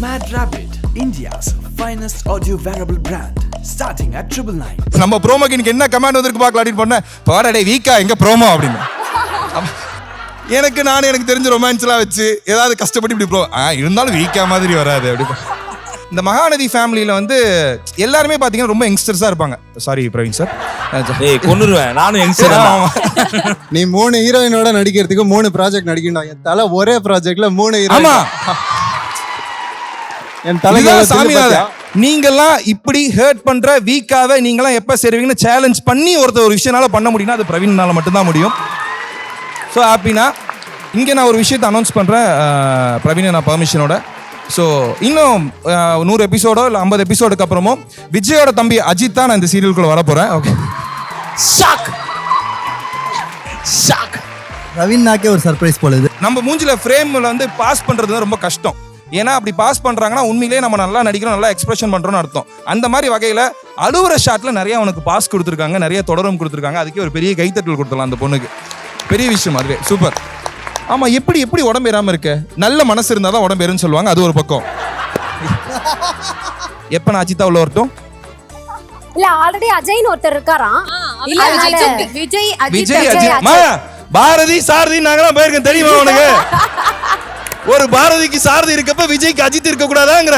Mad Rabbit, India's finest audio wearable brand, starting at 999. நம்ம ப்ரோமோக்கு இன்னைக்கு என்ன கமெண்ட் வந்திருக்கு பார்க்கலாம் அப்படின்னு பண்ணேன். பாடடே வீக்கா எங்க ப்ரோமோ அப்படின்னு. எனக்கு தெரிஞ்ச ரொமான்ஸ்லாம் வச்சு ஏதாவது கஷ்டப்பட்டு இப்படி ப்ரோ இருந்தாலும் வீக்கா மாதிரி வராது அப்படி. இந்த மகாநதி ஃபேமிலியில் வந்து எல்லாருமே பார்த்தீங்கன்னா ரொம்ப யங்ஸ்டர்ஸாக இருப்பாங்க. சாரி பிரவீன் சார், கொன்னுருவேன் நானும் யங்ஸ்டர். நீ 3 ஹீரோயினோட நடிக்கிறதுக்கு 3 ப்ராஜெக்ட் நடிக்கணும். என் தலை ஒரே ப்ராஜெக்ட்ல 3 ஹீரோயின். ஆமா, என் தலை சாமிநாதன், நீங்கெல்லாம் இப்படி ஹர்ட் பண்ற வீக்காவை நீங்களாம் எப்ப சேருவீங்கன்னு சேலஞ்ச் பண்ணி ஒருத்தர் ஒரு விஷயனால பண்ண முடியும்னா அது பிரவீன்னால மட்டும்தான் முடியும். ஸோ ஹாப்பினா இங்கே நான் ஒரு விஷயத்தை அனௌன்ஸ் பண்ணுறேன் பிரவீன் நான் பர்மிஷனோட. ஸோ இன்னும் 100 எபிசோடோ இல்லை 50 எபிசோடுக்கு அப்புறமும் விஜயோட தம்பி அஜித் தான் நான் இந்த சீரியலுக்குள்ள வர போகிறேன். ஓகே, ஷாக் ரவீனாக்கே ஒரு சர்ப்ரைஸ் போல இது. நம்ம மூஞ்சில ஃப்ரேமில் வந்து பாஸ் பண்ணுறது ரொம்ப கஷ்டம். ஏன்னா அப்படி பாஸ் பண்ணுறாங்கன்னா உண்மையிலேயே நம்ம நல்லா நடிக்கிறோம், நல்லா எக்ஸ்பிரஷன் பண்ணுறோம்னு அர்த்தம். அந்த மாதிரி வகையில் அழுவுற ஷாட்டில் நிறைய அவனுக்கு பாஸ் கொடுத்துருக்காங்க, நிறைய தொடரும் கொடுத்துருக்காங்க. அதுக்கே ஒரு பெரிய கைத்தட்டல் கொடுத்துடலாம் அந்த பொண்ணுக்கு. பெரிய விஷயம் அதுவே, சூப்பர். ஆமாம், எப்படி உடம்பு ஏறாமல் இருக்கு? நல்ல மனசு இருந்தால் தான் உடம்பு ஏறுன்னு சொல்லுவாங்க, அது ஒரு பக்கம். எப்போ நான் அஜித்தா உள்ள வரட்டும்? இல்ல ஆல்ரெடி அஜய்னு ஒருத்தர் இருக்காராம். இல்ல விஜய் அஜித் பாரதி சாரதி நாங்களாம் போயிருக்கேன் தெரியுமா உனக்கு? ஒரு பாரதிக்கு சாரதி இருக்கப்ப விஜய்க்கு அஜித் இருக்க கூடாதாங்கிற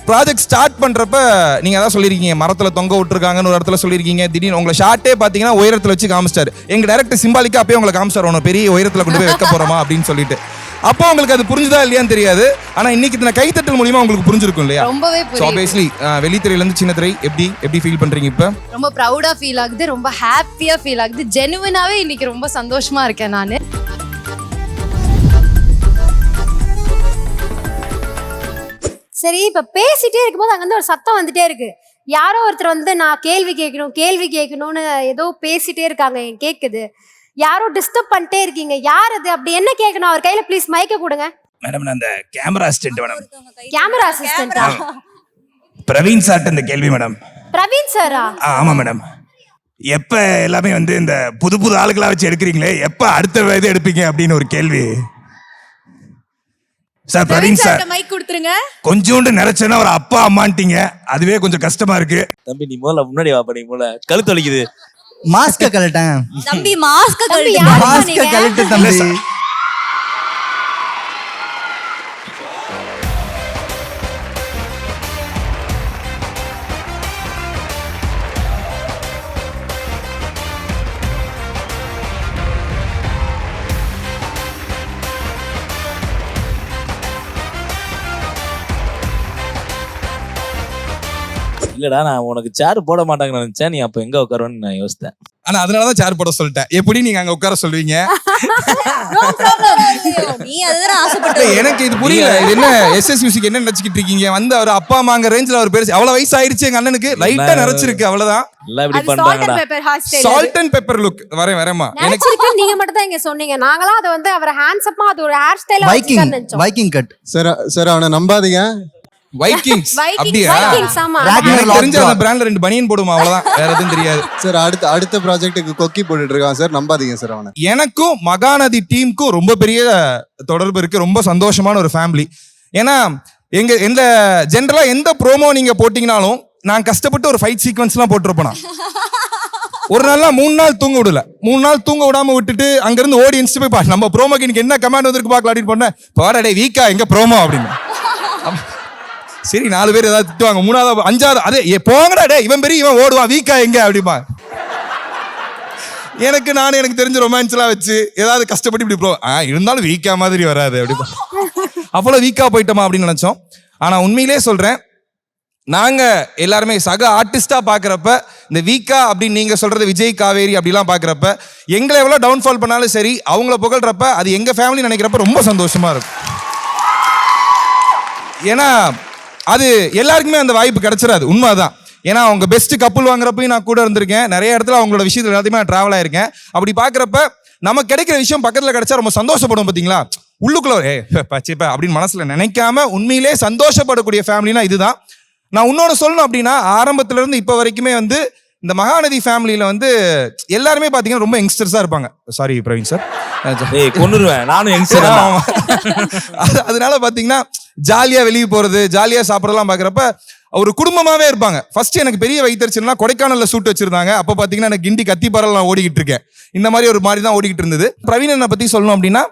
ப்ராஜெக்ட் ஸ்டார்ட் பண்றப்ப நீங்க அதான் சொல்லியிருக்கீங்க, மரத்துல தொங்க விட்டுருக்காங்கன்னு ஒரு இடத்துல சொல்லியிருக்கீங்க. திடீர்னு உங்களை ஷார்ட்டே பாத்தீங்கன்னா உயரத்துல வச்சு காமிச்சிட்டாரு. எங்க டைரக்டர் சிம்பாலிக்கா அப்பயே உங்களை காமிச்சாரு, உன பெரிய உயரத்துல கொண்டு போய் வைக்க போறோமா அப்படின்னு சொல்லிட்டு. அப்போ உங்களுக்கு அது புரிஞ்சுதா இல்லையான்னு தெரியாது. ஆனா இன்னைக்கு இந்த கைத்தட்டல் மூலியமா உங்களுக்கு புரிஞ்சிருக்கும் இல்லையா? ரொம்பவே புரியுது. ஆப்வியஸ்லி வெளித்திரையில இருந்து சின்ன திரை எப்படி ஃபீல் பண்றீங்க இப்ப? ரொம்ப ப்ரௌடா ஃபீல் ஆகுது, ரொம்ப ஹாப்பியா ஃபீல் ஆகுது. ஜெனுவினாவே இன்னைக்கு ரொம்ப சந்தோஷமா இருக்கேன் நானு. சரி, இப்ப பேசிட்டே இருக்கும்போது அங்க வந்து ஒரு சத்தம் வந்துட்டே இருக்கு. யாரோ ஒருத்தர் வந்து நான் கேள்வி கேட்கணும்னு ஏதோ பேசிட்டே இருக்காங்க, எனக்கு கேக்குது. யாரோ டிஸ்டர்ப் பண்ணிட்டே இருக்கீங்க, யார் அது? அப்படி என்ன கேட்கணும்? அவர் கையில ப்ளீஸ் மைக்க கொடுங்க. மேடம், நான் அந்த கேமரா அசிஸ்டன்ட் மேடம். கேமரா அசிஸ்டன்டா? பிரவீன் சார்ட்ட இந்த கேள்வி மேடம். பிரவீன் சாரா? ஆமா மேடம். எப்ப எல்லாமே வந்து இந்த புது ஆளுகளா வச்சு எடுக்கிறீங்களே, எப்ப அடுத்த இது எடுப்பீங்க அப்படின்னு ஒரு கேள்வி சார். பிரவீன் சார் மைக் கொடுத்துருங்க. கொஞ்சோண்டு நிறைச்சேன்னா ஒரு அப்பா அம்மான்ட்டீங்க, அதுவே கொஞ்சம் கஷ்டமா இருக்கு. தம்பி நீ முதல்ல முன்னாடி வா, பண்ணி முதல்ல கழுத்து வலிக்குது. மாஸ்க கலட்டேன் தம்பி, மாஸ்க கலட்டு தம்பி. இல்லடா, நான் உனக்கு சேர் போட மாட்டாங்கன்னு நினைச்சேன். நீ அப்ப எங்க உட்காருன்னு நான் யோசித்தேன். ஆனா அதனாலதான் சேர் போட சொல்லிட்டேன். எப்படி நீங்க அங்க உட்கார சொல்லுவீங்க? நீ அதுதான் ஆசைப்பட்ட. எனக்கு இது புரியல. இது என்ன எஸ்எஸ் மியூசிக் என்ன நினைச்சிட்டு இருக்கீங்க? வந்து அவர் அப்பா அம்மாங்க ரேஞ்சில அவர் பேர் அவ்வளவு வயசு ஆயிடுச்சு. எங்க அண்ணனுக்கு லைட்டா நிறைச்சிருக்கு, அவ்வளவுதான். எல்லாம் இப்படி பண்றாங்கடா. Salt and pepper look. வரேம்மா. எனக்கு நீங்க மட்டும் தான் இங்க சொன்னீங்க. நாங்களாம் அது வந்து அவர் ஹேண்ட்ஸப்பா அது ஒரு ஹேர் ஸ்டைலா வச்சிருக்கான்னு நினைச்சோம். Viking cut. சார் அவனை நம்பாதீங்க. வைக்கிங்ஸ் அப்படியே ஆமா. தெரிஞ்ச அந்த பிராண்ட்ல 2 பனியன் போடுமா, அவ்வளவுதான், வேற எதுவும் தெரியாது. சார் அடுத்த ப்ராஜெக்ட்டுக்கு கொக்கி போட்டுட்டு இருக்கான் சார், நம்பாதீங்க சார் அவனை. எனக்கும் மகாநதி டீமுக்கும் ரொம்ப பெரிய தொடர்பு இருக்கு. ரொம்ப சந்தோஷமான ஒரு ஃபேமிலி. ஏன்னா எந்த ஜென்ரலா எந்த ப்ரோமோ நீங்க போட்டீங்கனாலும் நான் கஷ்டப்பட்டு ஒரு ஃபைட் சீக்வன்ஸ்லாம் போட்டிருப்பேன். ஒரு நாள்ல 3 நாள் தூங்க விடல. 3 நாள் தூங்க விடாம விட்டுட்டு அங்கிருந்து ஓடி இன்ஸ்ட் போய் நம்ம ப்ரோமோக்கு இன்னைக்கு என்ன கமெண்ட் வந்திருக்கு பார்க்கலாம் அப்படின்னு பண்ணேன். பாடடே வீக்கா எங்க ப்ரோமோ அப்படின்னு. சரி, 4 பேர் ஏதாவது திட்டுவாங்க, 3வது 5வது அதே போங்கடா டே இவன் பெரிய இவன் ஓடுவான் வீக்கா எங்க அப்படிமா. எனக்கு தெரிஞ்ச ரொமான்ஸ்லாம் வச்சு ஏதாவது கஷ்டப்பட்டு இப்படி ப்ரோ இருந்தாலும் வீக்கா மாதிரி வராது அப்படிமா. அவ்வளோ வீக்கா போயிட்டோமா அப்படின்னு நினைச்சோம். ஆனா உண்மையிலே சொல்றேன், நாங்க எல்லாருமே சக ஆர்டிஸ்டா பாக்குறப்ப இந்த வீக்கா அப்படின்னு நீங்க சொல்றது விஜய் காவேரி அப்படிலாம் பாக்குறப்ப எங்களை எவ்வளவு டவுன்ஃபால் பண்ணாலும் சரி, அவங்கள புகழ்றப்ப அது எங்க ஃபேமிலி நினைக்கிறப்ப ரொம்ப சந்தோஷமா இருக்கும். ஏன்னா அது எல்லாருக்குமே அந்த வாய்ப்பு கிடைச்சிடாது, உண்மைதான். ஏன்னா அவங்க பெஸ்ட் கப்புள் வாங்குறப்பையும் நான் கூட இருந்திருக்கேன். நிறைய இடத்துல அவங்களோட விஷயத்துல எல்லாத்தையுமே நான் டிராவல் ஆயிருக்கேன். அப்படி பாக்குறப்ப நமக்கு கிடைக்கிற விஷயம் பக்கத்துல கிடைச்சா ரொம்ப சந்தோஷப்படும் பாத்தீங்களா. உள்ளுக்குள்ள பச்சைப்பா அப்படின்னு மனசுல நினைக்காம உண்மையிலே சந்தோஷப்படக்கூடிய ஃபேமிலினா இதுதான். நான் இன்னொன்று சொல்லணும் அப்படின்னா, ஆரம்பத்துல இருந்து இப்ப வரைக்குமே வந்து இந்த மகாநதி ஃபேமிலியில வந்து எல்லாருமே பாத்தீங்கன்னா ரொம்ப யங்ஸ்டர்ஸா இருப்பாங்க. Sorry Praveen sir. ஏய் கொன்னுருவேன் நானும் யங்ஸ்டர் தான். ஆமா. அதனால பாத்தீங்கன்னா ஜாலியா வெளியே போறது, ஜாலியா சாப்பிடறதெல்லாம் பாக்குறப்ப ஒரு குடும்பமாவே இருப்பாங்க. ஃபர்ஸ்ட் எனக்கு பெரிய வைத்தறிச்சல்னா கொடைக்கானல்ல ஷூட் வச்சிருந்தாங்க. அப்ப பாத்தீங்கன்னா எனக்கு கிண்டி கத்திப்பாறையில் நான் ஓடிக்கிட்டு இருக்கேன். இந்த மாதிரி ஒரு மாதிரி தான் ஓடிக்கிட்டு இருந்தது. பிரவீன் பத்தி சொல்லணும் அப்படின்னா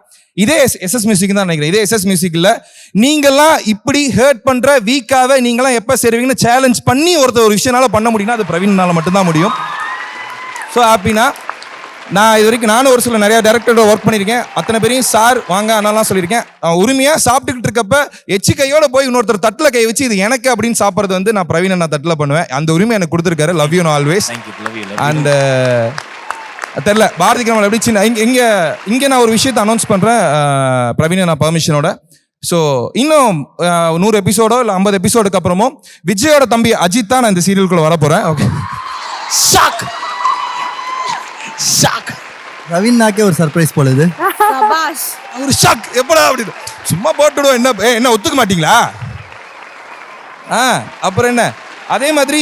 இதே எஸ்எஸ் மியூசிக் தான் நினைக்கிறேன். இதே எஸ்எஸ் மியூசிக்ல நீங்கெல்லாம் இப்படி ஹர்ட் பண்ற வீக்காவே நீங்கெல்லாம் எப்ப சேருவீங்கன்னு சேலஞ்ச் பண்ணி ஒருத்தர் ஒரு விஷயனால பண்ண முடியும்னா அது பிரவீனால மட்டும்தான் முடியும். ஸோ ஹாப்பினா நான் இது வரைக்கும் நானும் ஒரு சில நிறைய டேரக்டரோட ஒர்க் பண்ணியிருக்கேன். அத்தனை பேரையும் சார் வாங்க அண்ணாலாம் சொல்லியிருக்கேன். உரிமையா சாப்பிட்டுக்கிட்டு இருக்கப்ப எச்சி கையோட போய் இன்னொருத்தர் தட்டில் கை வச்சு இது எனக்கு அப்படின்னு சாப்பிட்றது வந்து நான் பிரவீன் நான் தட்டில் பண்ணுவேன். அந்த உரிமை எனக்கு கொடுத்துருக்காரு. Love you always. அண்ட் தெரியல பாரதி கமல் எப்படி சின்ன இங்கே நான் ஒரு விஷயத்தை அனௌன்ஸ் பண்ணுறேன் பிரவீன் நான் பர்மிஷனோட. ஸோ இன்னும் 100 எபிசோடோ இல்லை 50 எபிசோடுக்கு அப்புறமும் விஜயோட தம்பி அஜித் தான் நான் இந்த சீரியலுக்குள்ள வர போகிறேன். Okay shock shock. ரவீன் நாக்கே ஒரு சர்ப்ரைஸ் போல இது. ஒரு ஷாக் எப்படா அப்படின்னு சும்மா போட்டுடுவோம். என்ன ஒத்துக்க மாட்டீங்களா? அப்புறம் என்ன அதே மாதிரி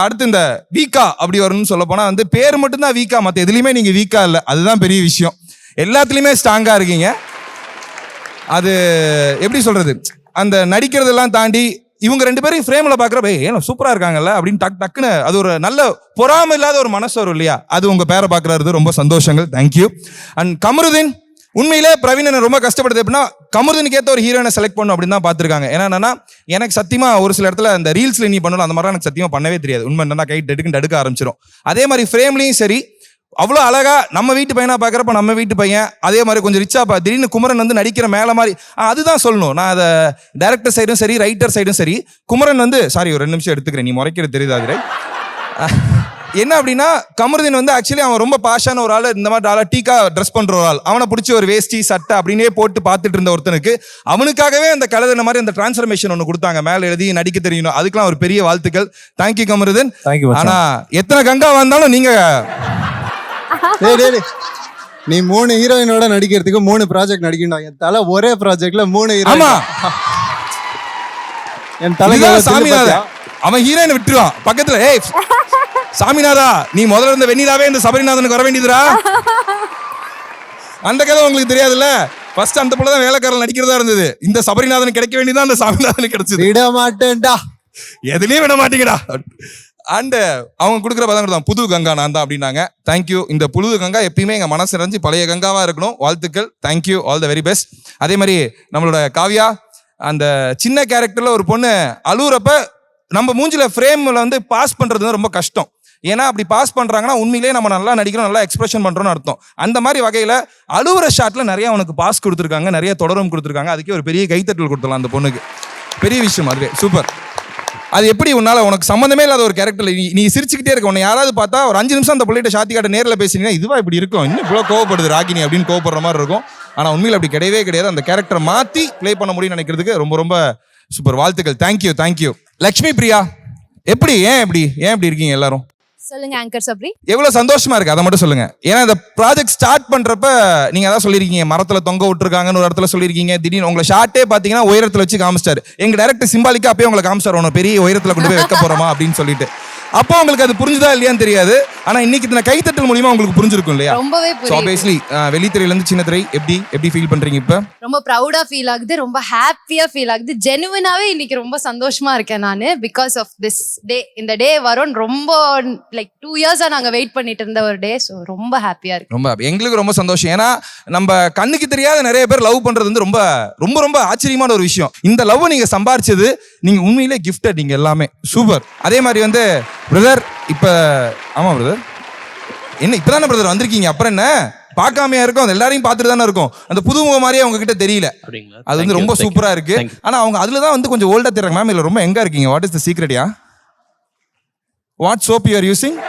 அடுத்து இந்த வீக்கா அப்படி வரும்னு சொல்ல போனா வந்து பேர் மட்டும்தான் வீக்கா, மற்ற எதுலையுமே நீங்க வீக்கா இல்லை. அதுதான் பெரிய விஷயம். எல்லாத்துலயுமே ஸ்ட்ராங்கா இருக்கீங்க. அது எப்படி சொல்றது, அந்த நடிக்கிறதெல்லாம் தாண்டி இவங்க 2 பேரும் ஃப்ரேம்ல பாக்குறப்ப ஏன்னா சூப்பரா இருக்காங்கல்ல அப்படின்னு டக்குன்னு அது ஒரு நல்ல பொறாம இல்லாத ஒரு மனசு வரும் இல்லையா? அது உங்க பேரை பாக்குறது ரொம்ப சந்தோஷங்கள். தேங்க்யூ. அண்ட் கமருதீன் உண்மையிலே பிரவீன் ரொம்ப கஷ்டப்படுது எப்படின்னா கமருதீனுக்கு ஏற்ற ஒரு ஹீரோயினை செலக்ட் பண்ணும் அப்படின்னு தான் பார்த்துருக்காங்க. ஏன்னா எனக்கு சத்தியமா ஒரு சில இடத்துல அந்த ரீல்ஸ்ல நீ பண்ணணும் அந்த மாதிரி எனக்கு சத்தியமா பண்ணவே தெரியாது. உண்மை என்னன்னா கை எடுக்க ஆரம்பிச்சிடும். அதே மாதிரி ஃப்ரேம்லையும் சரி அவ்வளோ அழகா நம்ம வீட்டு பையனா பார்க்குறப்ப நம்ம வீட்டு பையன் அதே மாதிரி கொஞ்சம் ரிச்சா திடீர்னு குமரன் வந்து நடிக்கிற மேலே மாதிரி அதுதான் சொல்லணும். நான் அதை டைரக்டர் சைடும் சரி ரைட்டர் சைடும் சரி குமரன் வந்து சாரி ஒரு 2 நிமிஷம் எடுத்துக்கிறேன், நீ முறைக்கிறது தெரியுது. அது என்ன அப்படின்னா கமருதீன் வந்து ஆக்சுவலி அவன் ரொம்ப பாஷான ஒரு ஆள், இந்த மாதிரி ஆளா டீக்கா ட்ரெஸ் பண்ற ஒரு ஆள். அவனை பிடிச்சி ஒரு வேஷ்டி சட்டை அப்படின்னே போட்டு பார்த்துட்டு இருந்த ஒருத்தனுக்கு அவனுக்காகவே அந்த கலந்த மாதிரி அந்த டிரான்ஸ்ஃபர்மேஷன் ஒன்று கொடுத்தாங்க. மேலே எழுதி நடிக்க தெரியணும். அதுக்கெல்லாம் ஒரு பெரிய வாழ்த்துக்கள். தேங்க்யூ கமருதீன். ஆனா எத்தனை கங்கா வந்தாலும் நீங்க நீ 3 ஹீரோயினோட நடிக்கிறதுக்கு 3 ப்ராஜெக்ட் நடிக்கணும். என் தலை ஒரே ப்ராஜெக்ட்ல 3 ஹீரோயின். ஆமா என் தலை சாமிநாதன் அவன் ஹீரோயின் விட்டுருவான் பக்கத்துல. ஏய் சாமிநாதா நீ முதல்ல இருந்த வெண்ணிலாவே இந்த சபரிநாதனுக்கு வர வேண்டியதுரா. அந்த கதை உங்களுக்கு தெரியாதுல்ல. ஃபர்ஸ்ட் அந்த புள்ள தான் வேலைக்காரன் நடிக்கிறதா இருந்தது. இந்த சபரிநாதன் கிடைக்க வேண்டியதான் அந்த சாமிநாதனுக்கு கிடைச்சது. விட மாட்டேன்டா, எதுலயும் விட மாட்டேங்கடா. அண்ட் அவங்க கொடுக்குற பதம் தான் புது கங்கா நான் தான் அப்படின்னாங்க. தேங்க்யூ. இந்த புது கங்கா எப்பயுமே எங்க மனசு நிறைஞ்சு பழைய கங்காவா இருக்கணும். வாழ்த்துக்கள். Thank you. All the very best. அதே மாதிரி நம்மளோட காவ்யா அந்த சின்ன கேரக்டர்ல ஒரு பொண்ணு அழுவுறப்ப நம்ம மூஞ்சில ஃப்ரேம்ல வந்து பாஸ் பண்றது ரொம்ப கஷ்டம். ஏன்னா அப்படி பாஸ் பண்றாங்கன்னா உண்மையிலேயே நம்ம நல்லா நடிக்கிறோம், நல்லா எக்ஸ்பிரஷன் பண்றோம்னு அர்த்தம். அந்த மாதிரி வகையில அழுவுற ஷாட்ல நிறைய அவனுக்கு பாஸ் கொடுத்துருக்காங்க, நிறைய தொடரும் கொடுத்துருக்காங்க. அதுக்கே ஒரு பெரிய கைத்தட்டல் கொடுத்துடலாம் அந்த பொண்ணுக்கு. பெரிய விஷயம். அதுவே சூப்பர். அது எப்படி உன்னால உனக்கு சம்மந்தமே இல்லாத ஒரு கேரக்டர்ல நீ சிரிச்சுக்கிட்டே இருக்க. உன்னை யாராவது பார்த்தா ஒரு 5 நிமிஷம் அந்த பிள்ளைகிட்ட சாத்தி காட்ட நேரில் பேசினீங்கன்னா இதுவா இப்படி இருக்கும், இன்னும் இவ்வளோ கோவப்படுது ராகினி அப்படின்னு கோவப்படுற மாதிரி இருக்கும். ஆனா உண்மையில் அப்படி கிடையவே கிடையாது. அந்த கேரக்டரை மாத்தி பிளே பண்ண முடியும்னு நினைக்கிறதுக்கு ரொம்ப ரொம்ப சூப்பர். வாழ்த்துக்கள். தேங்க்யூ. தேங்க்யூ. லக்ஷ்மி பிரியா எப்படி ஏன் இப்படி இருக்கீங்க எல்லாரும்? சொல்லுங்க ஆங்கர் சப்ரி. எவ்வளவு சந்தோஷமா இருக்கு அதை மட்டும் சொல்லுங்க. ஏன்னா இந்த ப்ராஜெக்ட் ஸ்டார்ட் பண்றப்ப நீங்க அதான் சொல்லிருக்கீங்க மரத்துல தொங்க விட்டுருக்காங்கன்னு ஒரு இடத்துல சொல்லிருக்கீங்க. திடீர்னு உங்களை ஷார்ட்டே பாத்தீங்கன்னா உயரத்துல வச்சு காமிச்சிட்டாரு. எங்க டைரக்டர் சிம்பாலிக்கா அப்பயே உங்களை காமிச்சாரு உன பெரிய உயரத்துல கொண்டு போய் வைக்க போறோமா அப்படின்னு சொல்லிட்டு. அப்போ உங்களுக்கு அது புரிஞ்சுதா இல்லையான்னு தெரியாது. ஆனா இன்னைக்கு இந்த கைத்தட்டல் மூலியமா உங்களுக்கு புரிஞ்சிருக்கும் இல்லையா? ரொம்பவே புரியுது. ஆப்வியஸ்லி வெளித்திரையில இருந்து சின்ன திரை எப்படி ஃபீல் பண்றீங்க இப்ப? ரொம்ப ப்ரௌடா ஃபீல் ஆகுது, ரொம்ப ஹாப்பியா ஃபீல் ஆகுது. ஜெனுவினாவே இன்னைக்கு ரொம்ப சந்தோஷமா இருக்கேன் நான். Because of this day. இந்த டே வரும் ரொம்ப லைக் 2 இயர்ஸா நாங்க வெயிட் பண்ணிட்டு இருந்த ஒரு டே. ஸோ ரொம்ப ஹாப்பியா இருக்கு. ரொம்ப எங்களுக்கு ரொம்ப சந்தோஷம். ஏன்னா நம்ம கண்ணுக்கு தெரியாத நிறைய பேர் லவ் பண்றது வந்து ரொம்ப ரொம்ப ரொம்ப ஆச்சரியமான ஒரு விஷயம். இந்த லவ் நீங்க சம்பாரிச்சது நீங்க உண்மையிலே கிஃப்டட். நீங்க எல்லாமே சூப்பர். அதே மாதிரி வந்து பிரதர் இப்ப ஆமா பிரதர் என்ன இப்பதானே பிரதர் வந்திருக்கீங்க, அப்புறம் என்ன பார்க்காமையா இருக்கும், அது எல்லாரையும் பார்த்துட்டு தானே இருக்கும். அந்த புதுமுக மாதிரியே அவங்க கிட்ட தெரியல. அது வந்து ரொம்ப சூப்பரா இருக்கு. ஆனா அவங்க அதுலதான் வந்து கொஞ்சம் ஓல்டா தெரியுறாங்க. மேம் இல்ல ரொம்ப எங்க இருக்கீங்க? வாட் இஸ் தி சீக்ரெட்யா? வாட் சோப் யூ ஆர் யூசிங்?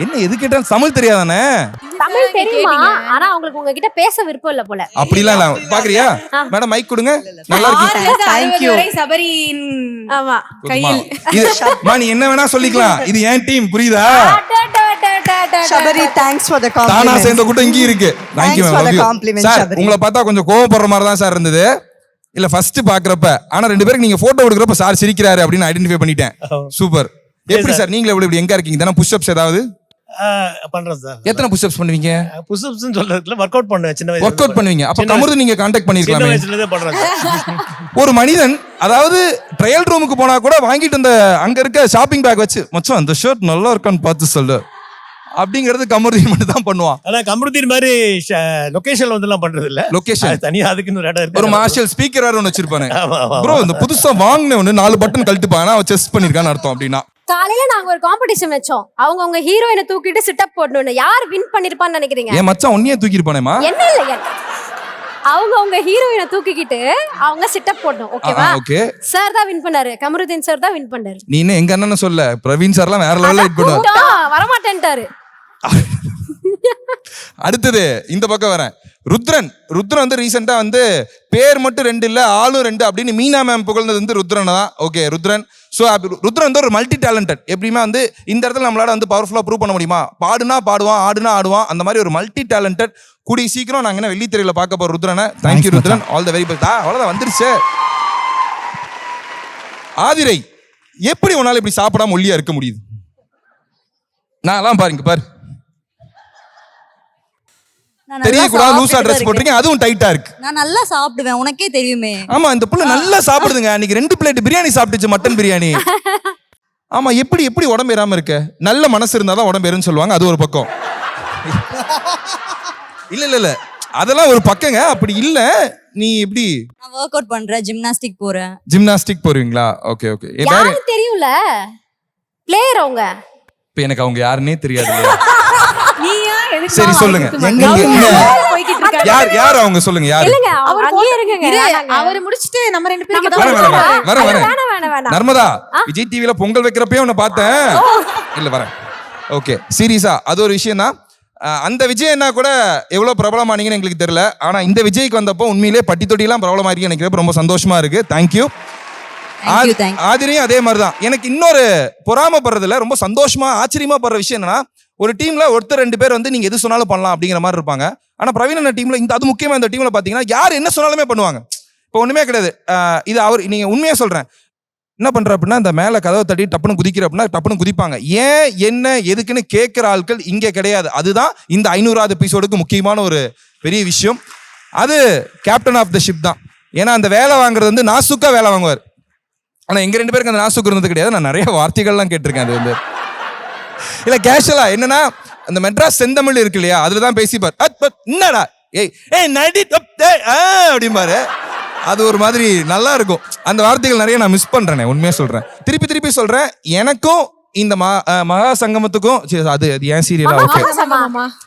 என்ன எது கேட்டாலும் தமிழ் தெரியாதானே? தமிழ் தெரியுமா? ஆனா உங்களுக்கு உங்ககிட்ட பேச விருப்பம் இல்ல போல. அப்படிலாம் இல்ல. பாக்குறியா மேடம் மைக் கொடுங்க. நல்லா இருக்கு. தேங்க்யூ. சபரியின் ஆமா கையில் இது நீ என்ன வேணா சொல்லிக்கலாம். இது ஏன் டீம் புரியுதா? சபரி தேங்க்ஸ் ஃபார் தி தானா காம்ப்ளிமெண்ட். சேர்ந்த கூட்டம் இங்க இருக்கு. Thank you ma'am. சார் உங்களை பார்த்தா கொஞ்சம் கோவப்படுற மாதிரி தான் சார் இருந்தது. இல்ல ஃபர்ஸ்ட் பாக்குறப்ப. ஆனா 2 பேருக்கு நீங்க போட்டோ எடுக்கிறப்ப சார் சிரிக்கிறாரு அப்படின்னு ஐடென்டிஃபை பண்ணிட்டேன். சூப்பர். எப்படி சார் நீங்களே எப்படி எங்க இருக்கீங்க தானே புஷ்அப்ஸ் ஏதாவது பண்றேன் சார். எத்தனை புஷ்அப்ஸ் பண்ணுவீங்க? புஷ்அப்ஸ்னு சொல்றதுல ஒர்க் அவுட் பண்ணுவேன் சின்ன வயசுல. ஒர்க் அவுட் பண்ணுவீங்க. அப்ப கமருது நீங்க கான்டாக்ட் சின்ன பண்ணிருக்கலாமே. வயசுல இருந்தே பண்றேன் சார். ஒரு மனிதன் அதாவது ட்ரையல் ரூமுக்கு போனா கூட வாங்கிட்டு அந்த அங்க இருக்க ஷாப்பிங் பேக் வச்சு மச்சான் அந்த ஷர்ட் நல்லா இருக்கான்னு பார்த்து சொல்லு அப்படிங்கிறது கமருதீன் மட்டும் தான் பண்ணுவான். ஆனா கமருதீன் மாதிரி லொகேஷன்ல வந்து எல்லாம் பண்றது இல்ல. லொகேஷன் தனியா அதுக்கு ஒரு இடம் இருக்கு. ஒரு மார்ஷல் ஸ்பீக்கர் ஒன்று வச்சிருப்பானே. ஆமா, ஆமா, ப்ரோ இந்த புதுசா வாங்கின ஒன்று 4 பட்டன் கழட்டுப்பானா அவன் செஸ்ட் பண்ணிருக்கான்னு அர்த்தம். அப்படின்னா காலையில நாங்க ஒரு காம்படிஷன் வச்சோம். அவங்க ஹீரோயினை தூக்கிட்டு சிட்டப் போடணும்னு. யார் வின் பண்ணிருப்பான்னு நினைக்கிறீங்க? என் மச்சான் ஒன்னியே தூக்கிருப்பானேமா. என்ன இல்ல அவங்க ஹீரோயினை தூக்கிக்கிட்டு அவங்க சிட்டப் போடணும். ஓகேவா? ஓகே. சார் தான் வின் பண்ணாரு. கமருதீன் சார் தான் வின் பண்ணாரு. நீ என்ன எங்க அண்ணன் சொல்ல பிரவீன் சார்லாம் வேற லெவல்ல ஹிட் பண்ணுவார். வரமாட்டேன்ட்டாரு. அடுத்தது இந்த பக்கம் வரேன். ருத்ரன் வந்து ரீசெண்டா வந்து பேர் மட்டும் 2 இல்ல ஆளும் 2 அப்படின்னு மீனா மேம் புகழ்ந்தது வந்து ருத்ரன் தான். ஓகே ருத்ரன். ஸோ ருத்ரன் வந்து ஒரு மல்டி டேலண்டட். எப்படியுமே வந்து இந்த இடத்துல நம்மளால வந்து பவர்ஃபுல்லா ப்ரூவ் பண்ண முடியுமா? பாடுனா பாடுவான், ஆடுனா ஆடுவான். அந்த மாதிரி ஒரு மல்டி டேலண்டட். கூடி சீக்கிரம் நாங்க என்ன வெள்ளித்திரையில பார்க்க போறோம் ருத்ரனை. Thank you Rudran. All the very best. அவ்வளவுதான் வந்துருச்சு. ஆதிரை எப்படி உன்னால இப்படி சாப்பிடாம ஒல்லியா இருக்க முடியுது? நான் பாருங்க பாரு தெரியக்கூடாது லூசா ட்ரெஸ் போட்டிருக்கேன், அதுவும் டைட்டா இருக்கு. நான் நல்லா சாப்பிடுவேன், உனக்கே தெரியுமே. ஆமா இந்த புள்ள நல்லா சாப்பிடுதுங்க. அன்னைக்கு 2 பிளேட் பிரியாணி சாப்பிட்டுச்சு, மட்டன் பிரியாணி. ஆமா எப்படி உடம்பு ஏறாம இருக்க? நல்ல மனசு இருந்தாதான் உடம்பு ஏறுன்னு சொல்லுவாங்க. அது ஒரு பக்கம். இல்ல அதெல்லாம் ஒரு பக்கங்க. அப்படி இல்ல நீ எப்படி? நான் ஒர்க் அவுட் பண்றேன், ஜிம்னாஸ்டிக் போறேன். ஜிம்னாஸ்டிக் போறீங்களா? ஓகே. யாருக்கு தெரியும்ல பிளேயர் அவங்க. இப்ப எனக்கு அவங்க யாருன்னே தெரியாது. நீயா எதுக்கு சரி சொல்லுங்க. யார் அவங்க சொல்லுங்க. யார்? இல்லங்க அங்கேயே இருங்க. அவர் முடிச்சிட்டு நம்ம 2 பேருக்கு வரேன். நர்மதா விஜய் டிவில பொங்கல் வைக்கிறப்பே உன்னை பார்த்தேன். இல்ல வரேன். ஓகே சீரியஸா அது ஒரு விஷயம் தான். அந்த விஜய் என்ன கூட எவ்வளவு பிரபலமானீங்கன்னு எங்களுக்கு தெரியல. ஆனா இந்த விஜய்க்கு வந்தப்போ உண்மையிலே பட்டி தொட்டிலாம் பிரபலமாயிருக்கீங்க எனக்கு ரொம்ப சந்தோஷமா இருக்கு. தேங்க்யூ. ஆதிரையும் அதே மாதிரிதான். எனக்கு இன்னொரு பொறாமப்படுறதுல ரொம்ப சந்தோஷமா ஆச்சரியமா படுற விஷயம் என்னன்னா, ஒரு டீம்ல ஒருத்தர் 2 பேர் வந்து நீங்க எது சொன்னாலும் பண்ணலாம் அப்படிங்கிற மாதிரி இருப்பாங்க. ஆனா பிரவீன் டீம்ல அது முக்கியமா இந்த டீம்ல பாத்தீங்கன்னா யார் என்ன சொன்னாலுமே பண்ணுவாங்க. இப்போ ஒண்ணுமே கிடையாது. இது அவர் நீங்க உண்மையா சொல்றேன். என்ன பண்ற அப்படின்னா இந்த மேல கதவை தட்டி டப்புன்னு குதிக்கிற அப்படின்னா டப்புன்னு குதிப்பாங்க. ஏன் என்ன எதுக்குன்னு கேட்கிற ஆட்கள் இங்க கிடையாது. அதுதான் இந்த 500வது எபிசோடுக்கு முக்கியமான ஒரு பெரிய விஷயம். அது கேப்டன் ஆஃப் த ஷிப் தான். ஏன்னா அந்த வேலை வாங்குறது வந்து நாசுக்கா வேலை வாங்குவார். ஆனா எங்க 2 பேருக்கு அந்த நாசுக்கு இருந்தது கிடையாது. நான் நிறைய வார்த்தைகள்லாம் கேட்டிருக்கேன். அது வந்து இல்ல கேஷுவலா என்னன்னா அந்த மெட்ராஸ் செந்தமிழ் இருக்கு இல்லையா, அதுலதான் பேசிப்பார். என்னடா ஏய் நடி அப்படிம்பாரு. அது ஒரு மாதிரி நல்லா இருக்கும். அந்த வார்த்தைகள் நிறைய நான் மிஸ் பண்றேனே, உண்மையா சொல்றேன். திருப்பி சொல்றேன். எனக்கும் இந்த மகா சங்கமத்துக்கும் அது ஏன் சீரியலா? ஓகே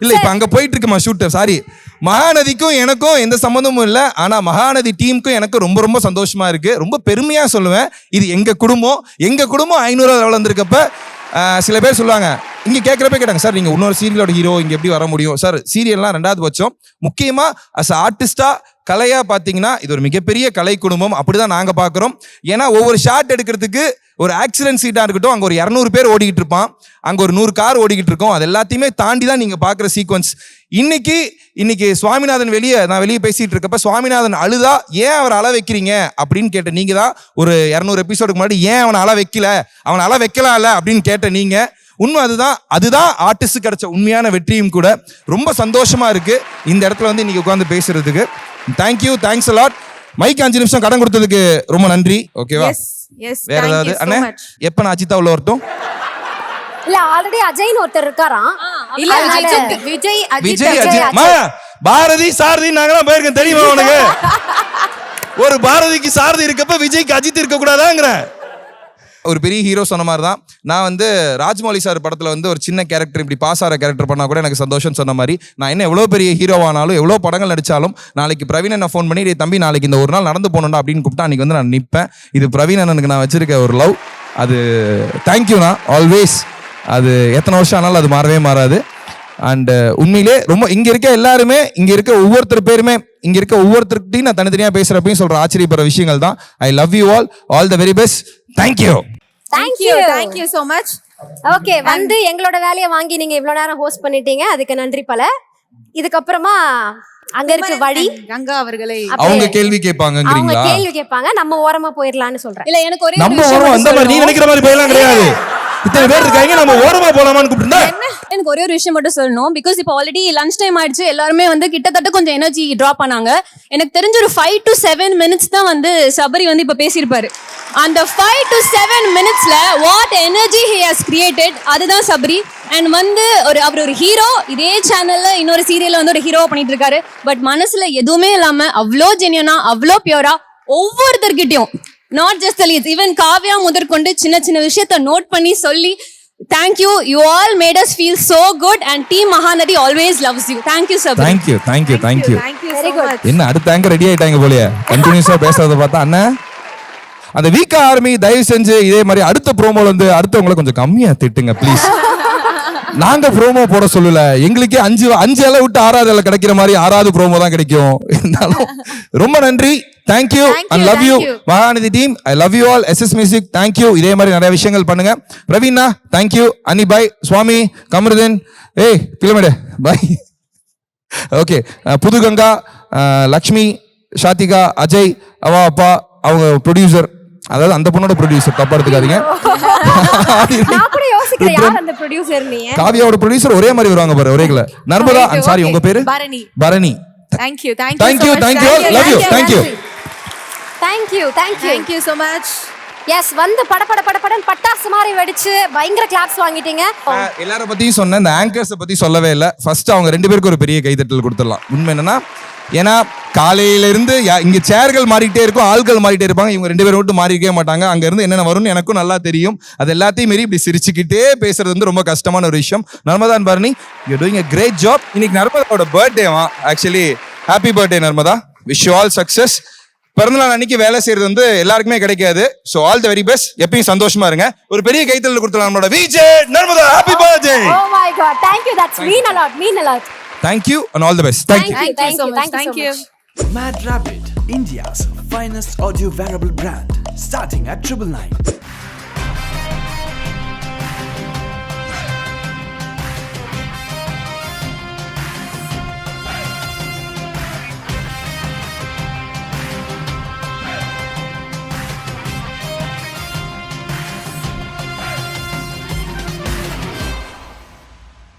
இல்ல இப்ப அங்க போயிட்டு இருக்குமா ஷூட்டர். சாரி, மகாநதிக்கும் எனக்கும் எந்த சம்மந்தமும் இல்லை. ஆனா மகாநதி டீமுக்கும் எனக்கு ரொம்ப ரொம்ப சந்தோஷமா இருக்கு. ரொம்ப பெருமையா சொல்லுவேன். இது எங்க குடும்பம் 500 லெவல் வந்திருக்கப்ப சில பேர் சொல்லுவாங்க, இங்க கேட்கறப்ப கேட்டாங்க, சார் நீங்க இன்னொரு சீரியலோட ஹீரோ இங்க எப்படி வர முடியும்? சார் சீரியல்லாம் 2வது பட்சம். முக்கியமா அஸ் ஆர்டிஸ்டா கலையா பாத்தீங்கன்னா இது ஒரு மிகப்பெரிய கலை குடும்பம். அப்படிதான் நாங்க பாக்குறோம். ஏன்னா ஒவ்வொரு ஷாட் எடுக்கிறதுக்கு ஒரு ஆக்சிடென்ட் சீட்டா இருக்கட்டும், அங்க ஒரு 200 பேர் ஓடிக்கிட்டு இருப்பான், அங்க ஒரு 100 கார் ஓடிக்கிட்டு இருக்கும். அது எல்லாத்தையுமே தாண்டி தான் நீங்க பாக்குற சீக்வன்ஸ். இன்னைக்கு சுவாமிநாதன் நான் வெளியே பேசிட்டு இருக்கப்ப சுவாமிநாதன் அழுதா ஏன் அவர் அழ வைக்கிறீங்க அப்படின்னு கேட்ட நீங்க தான். ஒரு 200 எபிசோடுக்கு முன்னாடி ஏன் அவனை அழ வைக்கல, அவனை அழ வைக்கலாம்ல அப்படின்னு கேட்ட நீங்க. உண்மை அதுதான் ஆர்டிஸ்ட் கிடைச்ச உண்மையான வெற்றியும் கூட. ரொம்ப சந்தோஷமா இருக்கு இந்த இடத்துல வந்து இன்னைக்கு உட்கார்ந்து பேசுறதுக்கு. Thank you, thanks a lot. Mike 5 நிமிஷம் கடன் கொடுத்ததுக்கு ரொம்ப நன்றி. ஓகேவா? வேற ஏதாவது அண்ணே எப்ப நான் அஜிதா உள்ள வரட்டும்? இல்ல ஆல்ரெடி அஜய்னு ஒருத்தர் இருக்காராம். இல்ல விஜய் அஜித் பாரதி சாரதி நாங்களாம் போயிருக்கேன் தெரியுமா உனக்கு? ஒரு பாரதிக்கு சாரதி இருக்கப்ப விஜய்க்கு அஜித் இருக்க கூடாதாங்கிற ஒரு பெரிய ஹீரோ சொன்ன மாதிரி தான். நான் வந்து ராஜ்மௌலி சார் படத்துல வந்து ஒரு சின்ன கேரக்டர் இப்படி பாஸ் ஆகிற கேரக்டர் பண்ணா கூட எனக்கு சந்தோஷம் சொன்ன மாதிரி, நான் என்ன எவ்வளோ பெரிய ஹீரோவானாலும் எவ்வளோ படங்கள் நடிச்சாலும் நாளைக்கு பிரவீன் என்ன ஃபோன் பண்ணி தம்பி நாளைக்கு இந்த ஒரு நாள் நடந்து போகணும்டா அப்படின்னு கூப்பிட்டா அன்னைக்கு வந்து நான் நிற்பேன். இது பிரவீன் அண்ணனுக்கு நான் வச்சிருக்க ஒரு லவ். அது தேங்க்யூண்ணா ஆல்வேஸ். அது எத்தனை வருஷம் ஆனாலும் அது மாறவே மாறாது. அண்ட் உண்மையிலே ரொம்ப இங்க இருக்க எல்லாருமே இங்க இருக்க ஒவ்வொருத்தர்கிட்டையும் நான் தனித்தனியா பேசுறப்பையும் சொல்ற ஆச்சரியப்படுற விஷயங்கள் தான். I love you all the very best. Thank you so much. Okay வந்து எங்களோட வேலையை வாங்கி நீங்க இவ்வளவு நேரம் ஹோஸ்ட் பண்ணிட்டீங்க, அதுக்கு நன்றி பல. இதுக்கப்புறமா அங்க இருக்கு வழி கங்கா அவர்களை அவங்க கேள்வி கேட்பாங்கங்கறீங்களா? அவங்க கேள்வி கேட்பாங்க, நம்ம ஓரமா போயிரலாம்னு சொல்றேன். இல்ல எனக்கு ஒரே நம்ம ஓரமா அந்த மாதிரி நீ நினைக்கிற மாதிரி போயிடலாம் கிடையாது. இத்தனை பேர் இருக்காங்க, நம்ம ஓரமா போலாமான்னு கூப்பிட்டு எனக்கு ஒரே ஒரு விஷயம் மட்டும் சொல்லணும். பிகாஸ் இப்போ ஆல்ரெடி லஞ்ச் டைம் ஆயிடுச்சு, எல்லாருமே வந்து கிட்டத்தட்ட கொஞ்சம் எனர்ஜி ட்ராப் பண்ணாங்க. எனக்கு தெரிஞ்ச ஒரு 5 to 7 minutes தான் வந்து சபரி வந்து இப்ப பேசியிருப்பாரு. அந்த 5 to 7 minutesல what energy he has created, அதுதான் சபரி. அண்ட் வந்து அவர் ஒரு ஹீரோ, இதே சேனல்ல இன்னொரு சீரியல்ல வந்து ஒரு ஹீரோவா பண்ணிட்டு இருக்காரு. பட் மனசுல எதுவுமே இல்லாம அவ்வளோ ஜென்யூனா, அவ்வளோ பியூரா ஒவ்வொருத்தர்கிட்டயும், not just the leads, even Kavya முதற்கொண்டு சின்ன சின்ன விஷயத்த நோட் பண்ணி சொல்லி thank you, you all made us feel so good and team Mahanadi always loves you. Thank you Sabri. Thank you thank you thank you. Very good. என்ன அடுத்த ஆங்கர் ரெடி ஆயிட்டாங்க போலயே, கண்டினியூஸா பேசுறத பார்த்தா. அண்ணா அந்த வீக்கா ஆர்மி தயவு செஞ்சு இதே மாதிரி அடுத்த ப்ரோமோல வந்து அடுத்தவங்களை கொஞ்சம் கம்மியா திட்டுங்க ப்ளீஸ். நாங்க ப்ரோமோ போட சொல்லல, எங்களுக்கே 5 இலை விட்டு 6வது இலை கிடைக்கிற மாதிரி 6வது ப்ரோமோ தான் கிடைக்கும். இருந்தாலும் ரொம்ப நன்றி, thank you and love you Mahanadi team. I love you all. SS music thank you. இதே மாதிரி நிறைய விஷயங்கள் பண்ணுங்க. பிரவீனா தேங்க்யூ. அனி பாய், சுவாமி, கமருதீன், ஏய் கிளம்பிடு பாய். ஓகே, புதுகங்கா, லக்ஷ்மி, ஷாத்திகா, அஜய், அவ அப்பா, அவங்க ப்ரொடியூசர், அதாவது அந்த பொண்ணோட ப்ரொடியூசர், தப்பா எடுத்துக்காதீங்க. நான் கூட யோசிக்கிறேன் யார் அந்த ப்ரொடியூசர் நீ. காவியாவோட ப்ரொடியூசர் ஒரே மாதிரி வருவாங்க பாரு, ஒரே கலர். நர்மதா, சாரி உங்க பேரு? Bharani. Bharani. Thank you thank you thank you, love you, thank you thank you so much. Yes, வந்து படன்னு பட்டாசு மாதிரி வெடிச்சு பயங்கர கிளாப்ஸ் வாங்கிட்டீங்க. எல்லார பத்தியும் சொன்னேன், இந்த ஆங்கர்ஸை பத்தி சொல்லவே இல்லை. ஃபர்ஸ்ட் அவங்க 2 பேருக்கு ஒரு பெரிய கைதட்டல் கொடுத்துடலாம். உண்மை என்னன்னா, ஏன்னா காலையில இருந்து இங்க சேர்கள் மாறிட்டே இருக்கும், ஆள்கள் மாறிட்டே இருப்பாங்க, இவங்க 2 பேரும் மட்டும் மாறிக்கவே மாட்டாங்க. அங்க இருந்து என்னென்ன வரும்னு எனக்கும் நல்லா தெரியும். அது எல்லாத்தையும் மீறி இப்படி சிரிச்சுக்கிட்டே பேசுறது வந்து ரொம்ப கஷ்டமான ஒரு விஷயம். Narmada and Bharani, you doing a great job. இன்னைக்கு நர்மதாவோட பர்த்டேவா, actually happy birthday Narmada, wish you all success. பிறந்தநாள் அன்னைக்கு வேலை செய்யறது வந்து எல்லாருக்குமே கிடைக்காது. So all the very best, எப்பயும் சந்தோஷமா இருங்க. ஒரு பெரிய கைத்தட்டல் கொடுத்துலாம் நம்மளோட VJ Narmada, happy birthday. Oh my god, thank you, that's mean a lot. Thank you and all the best. Thank you. Thank you. Mad Rabbit, India's finest audio wearable brand, starting at 999.